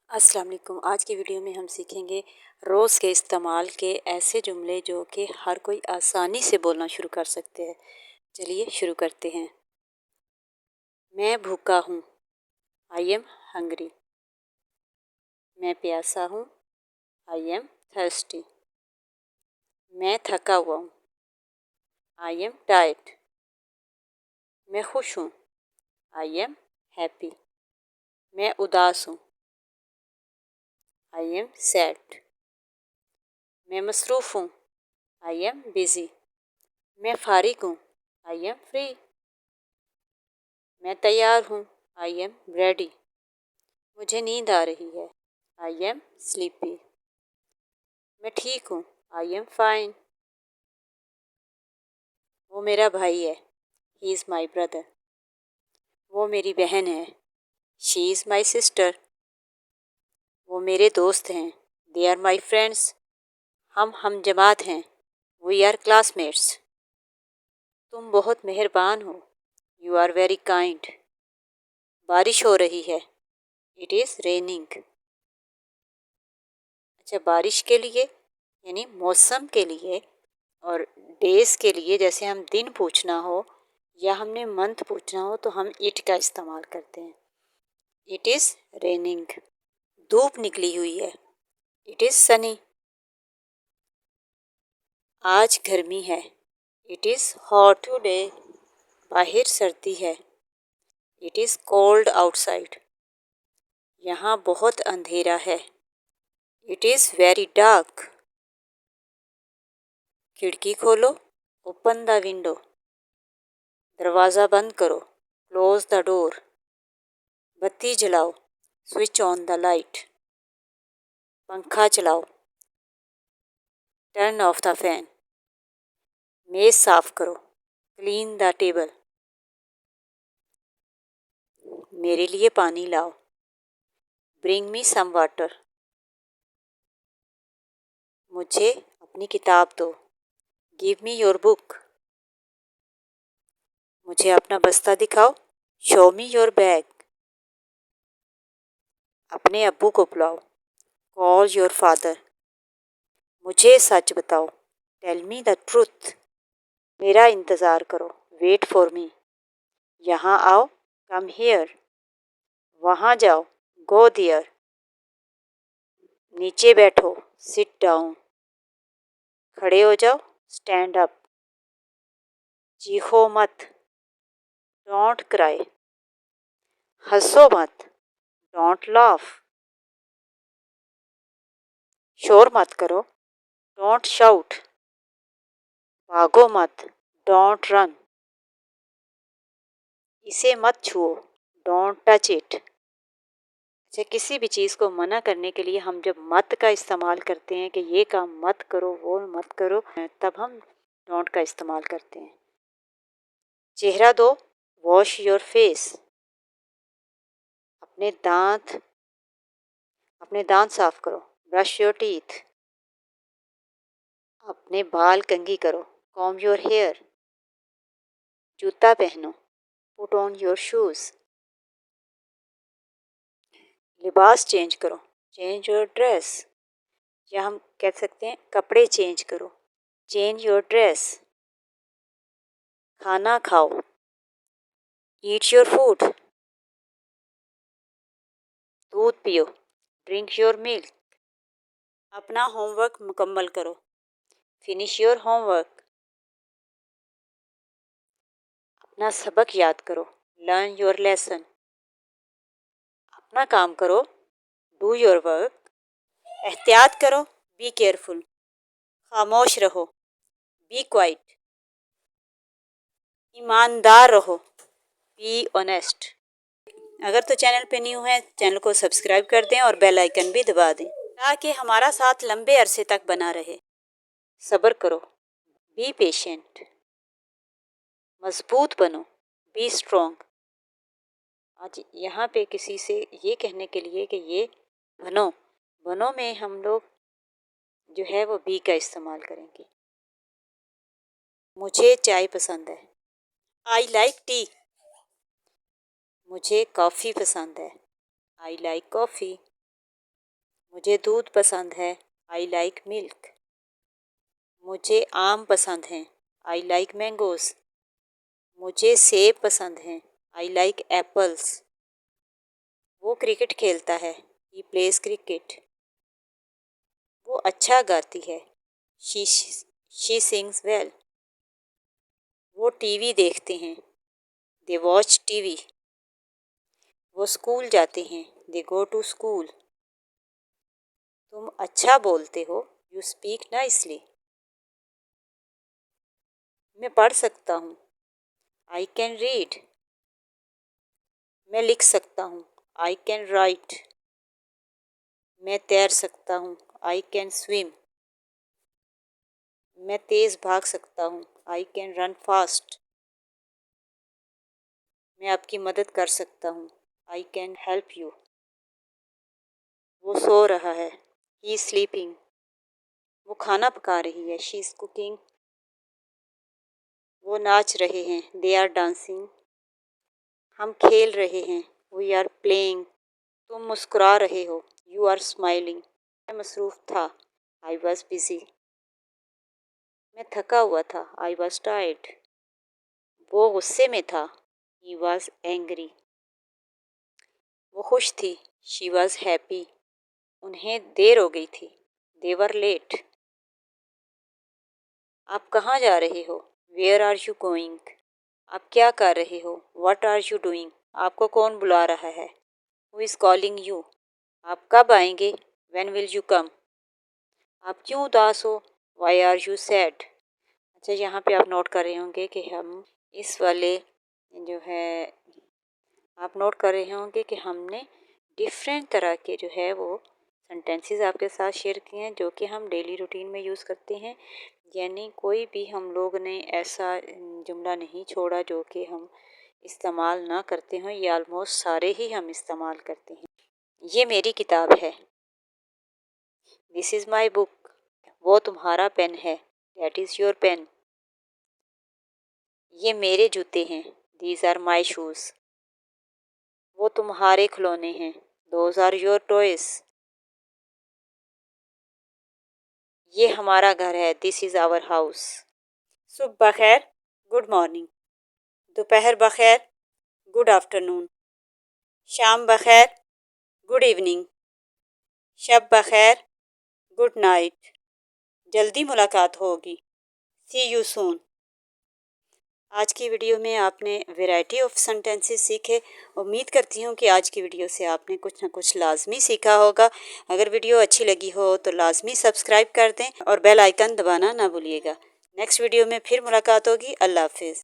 अस्सलाम वालेकुम। आज की वीडियो में हम सीखेंगे रोज़ के इस्तेमाल के ऐसे जुमले जो कि हर कोई आसानी से बोलना शुरू कर सकते हैं। चलिए शुरू करते हैं। मैं भूखा हूँ, आई एम हंग्री। मैं प्यासा हूँ, आई एम थर्स्टी। मैं थका हुआ हूँ, आई एम टायर्ड। मैं खुश हूँ, आई एम हैप्पी। मैं उदास हूँ, आई एम सैड। मैं मसरूफ़ हूँ, आई एम बिज़ी। मैं फारिग हूँ, आई एम फ्री। मैं तैयार हूँ, आई एम रेडी। मुझे नींद आ रही है, आई एम स्लीपी। मैं ठीक हूँ, आई एम फाइन। वो मेरा भाई है, ही इज़ माई ब्रदर। वो मेरी बहन है, शी इज़ माई सिस्टर। वो मेरे दोस्त हैं, दे आर माई फ्रेंड्स। हम जमात हैं, वी आर क्लासमेट्स। तुम बहुत मेहरबान हो, यू आर वेरी काइंड। बारिश हो रही है, इट इज़ रेनिंग। अच्छा, बारिश के लिए यानी मौसम के लिए और डेज़ के लिए जैसे हम दिन पूछना हो या हमने मंथ पूछना हो तो हम इट का इस्तेमाल करते हैं। It is raining. धूप निकली हुई है, इट इज़ सनी। आज गर्मी है, इट इज़ हॉट। टुडे बाहर सर्दी है, इट इज़ कोल्ड आउटसाइड। यहाँ बहुत अंधेरा है, इट इज़ वेरी डार्क। खिड़की खोलो, ओपन द विंडो। दरवाज़ा बंद करो, क्लोज द डोर। बत्ती जलाओ, स्विच ऑन द लाइट। पंखा चलाओ, टर्न ऑफ द फैन। मेज़ साफ करो, क्लीन द टेबल। मेरे लिए पानी लाओ, ब्रिंग मी सम वाटर। मुझे अपनी किताब दो, गिव मी योर बुक। मुझे अपना बस्ता दिखाओ, शो मी योर बैग। अपने अब्बू को बुलाओ, कॉल योर फादर। मुझे सच बताओ, टेल मी द ट्रूथ। मेरा इंतज़ार करो, वेट फॉर मी। यहाँ आओ, कम हियर। वहाँ जाओ, गो दियर। नीचे बैठो, सिट डाउन। खड़े हो जाओ, स्टैंड अप। चीखो मत, डोंट क्राई। हंसो मत, डोंट लाफ। शोर मत करो, डोंट शाउट। भागो मत, डोंट रन। इसे मत छुओ, डोंट टच इट। अच्छा, किसी भी चीज़ को मना करने के लिए हम जब मत का इस्तेमाल करते हैं कि ये काम मत करो, वो मत करो, तब हम डोंट का इस्तेमाल करते हैं। चेहरा दो, वॉश योर फेस। अपने दांत साफ करो, ब्रश योर टीथ। अपने बाल कंघी करो, कॉम्ब योर हेयर। जूता पहनो, पुट ऑन योर शूज़। लिबास चेंज करो, चेंज योर ड्रेस। या हम कह सकते हैं कपड़े चेंज करो, चेंज योर ड्रेस। खाना खाओ, ईट योर फूड। दूध पियो, ड्रिंक योर मिल्क। अपना होमवर्क मुकम्मल करो, फिनिश योर होमवर्क। अपना सबक याद करो, लर्न योर लेसन। अपना काम करो, डू योर वर्क। एहतियात करो, बी केयरफुल। खामोश रहो, बी क्वाइट। ईमानदार रहो, बी ऑनेस्ट। अगर तो चैनल पे न्यू है, चैनल को सब्सक्राइब कर दें और बेल आइकन भी दबा दें ताकि हमारा साथ लंबे अरसे तक बना रहे। सब्र करो, बी पेशेंट। मजबूत बनो, बी स्ट्रॉन्ग। आज यहाँ पे किसी से ये कहने के लिए कि ये बनो, बनो में हम लोग जो है वो बी का इस्तेमाल करेंगे। मुझे चाय पसंद है, आई लाइक टी। मुझे कॉफ़ी पसंद है, आई लाइक कॉफ़ी। मुझे दूध पसंद है, आई लाइक मिल्क। मुझे आम पसंद हैं, आई लाइक मैंगोज़। मुझे सेब पसंद हैं, आई लाइक एप्पल्स। वो क्रिकेट खेलता है, ही प्लेज क्रिकेट। वो अच्छा गाती है, शी सिंग्स वेल। वो टीवी देखते हैं, दे वॉच टीवी। वो स्कूल जाते हैं, दे गो टू स्कूल। तुम अच्छा बोलते हो, यू स्पीक नाइसली। मैं पढ़ सकता हूँ, आई कैन रीड। मैं लिख सकता हूँ, आई कैन राइट। मैं तैर सकता हूँ, आई कैन स्विम। मैं तेज़ भाग सकता हूँ, आई कैन रन फास्ट। मैं आपकी मदद कर सकता हूँ, आई कैन हेल्प यू। वो सो रहा है, ही इज़ स्लीपिंग। वो खाना पका रही है, शी इज़ कुकिंग। वो नाच रहे हैं, दे आर डांसिंग। हम खेल रहे हैं, वी आर प्लेइंग। तुम मुस्कुरा रहे हो, यू आर स्माइलिंग। मैं मसरूफ़ था, आई वॉज बिज़ी। मैं थका हुआ था, आई वॉज टायर्ड। वो गुस्से में था, ही वॉज एंग्री। वो खुश थी, शी वॉज हैप्पी। उन्हें देर हो गई थी, दे वर लेट। आप कहाँ जा रहे हो, वेयर आर यू गोइंग। आप क्या कर रहे हो, व्हाट आर यू डूइंग। आपको कौन बुला रहा है, हु इज़ कॉलिंग यू। आप कब आएंगे, व्हेन विल यू कम। आप क्यों उदास हो, वाई आर यू सैड। अच्छा, यहाँ पे आप नोट कर रहे होंगे कि हम इस वाले जो है आप नोट कर रहे होंगे कि हमने डिफरेंट तरह के जो है वो सेंटेंसेस आपके साथ शेयर किए हैं जो कि हम डेली रूटीन में यूज़ करते हैं। यानी कोई भी हम लोग ने ऐसा जुमला नहीं छोड़ा जो कि हम इस्तेमाल ना करते हों, ये ऑलमोस्ट सारे ही हम इस्तेमाल करते हैं। ये मेरी किताब है, दिस इज़ माई बुक। वो तुम्हारा पेन है, दैट इज़ योर पेन। ये मेरे जूते हैं, दीज आर माई शूज़। वो तुम्हारे खिलौने हैं, दोज आर योर टॉयज। ये हमारा घर है, दिस इज़ आवर हाउस। सुबह बखैर, गुड मॉर्निंग। दोपहर बखैर, गुड आफ्टरनून। शाम बखैर, गुड इवनिंग। शब बखैर, गुड नाइट। जल्दी मुलाकात होगी, सी यू सून। आज की वीडियो में आपने वैरायटी ऑफ सेंटेंसेस सीखे। उम्मीद करती हूँ कि आज की वीडियो से आपने कुछ ना कुछ लाजमी सीखा होगा। अगर वीडियो अच्छी लगी हो तो लाजमी सब्सक्राइब कर दें और बेल आइकन दबाना ना भूलिएगा। नेक्स्ट वीडियो में फिर मुलाकात होगी। अल्लाह हाफिज़।